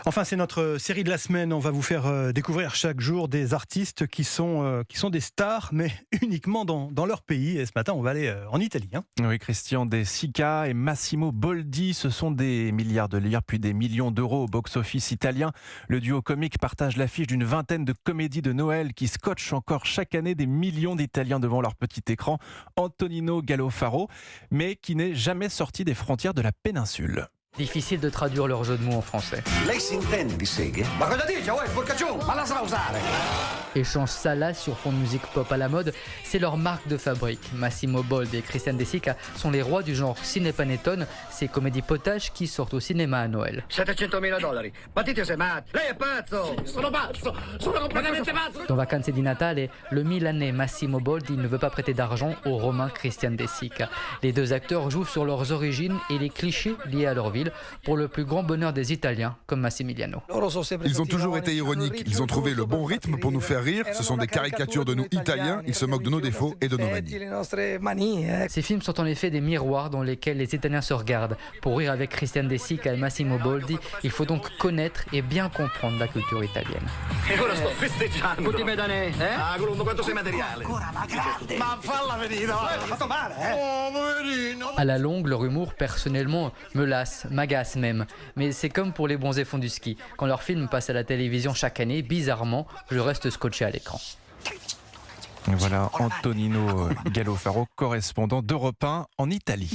Enfin, c'est notre série de la semaine. On va vous faire découvrir chaque jour des artistes qui sont des stars, mais uniquement dans leur pays. Et ce matin, on va aller en Italie. Oui, Christian De Sica et Massimo Boldi, ce sont des milliards de lire, puis des millions d'euros au box-office italien. Le duo comique partage l'affiche d'une vingtaine de comédies de Noël qui scotchent encore chaque année des millions d'Italiens devant leur petit écran. Antonino Gallo-Faro, mais qui n'est jamais sorti des frontières de la péninsule. Difficile de traduire leur jeu de mots en français. Lei si intende di seghe? Ma cosa dice? Oh, porcaccione, ma la sa usare! Échange salace sur fond de musique pop à la mode, c'est leur marque de fabrique. Massimo Boldi et Christian De Sica sont les rois du genre ciné-panettone, ces comédies potages qui sortent au cinéma à Noël. $700.000. Ma dite sei matto! Lei è pazzo! Sono pazzo! Sono completamente pazzo! Dans Vacanze di Natale, le Milanais Massimo Boldi ne veut pas prêter d'argent au Romain Christian De Sica. Les deux acteurs jouent sur leurs origines et les clichés liés à leur ville, pour le plus grand bonheur des Italiens, comme Massimiliano. Ils ont toujours été ironiques, ils ont trouvé le bon rythme pour nous faire rire, ce sont des caricatures de nous Italiens, ils se moquent de nos défauts et de nos manies. Ces films sont en effet des miroirs dans lesquels les Italiens se regardent. Pour rire avec Christian De Sica et Massimo Boldi, il faut donc connaître et bien comprendre la culture italienne. E ora sto festeggiando! Tutti medane, Ah, Colombo, quanto sei materiale! Ancora ma grande! Ma falla venire, ha fatto male, Oh, poverino! À la longue, leur humour, personnellement, me lasse, m'agace même. Mais c'est comme pour les bronzés fonds du ski. Quand leur film passe à la télévision chaque année, bizarrement, je reste scotché à l'écran. Voilà Antonino Gallo-Faro, correspondant d'Europe 1 en Italie.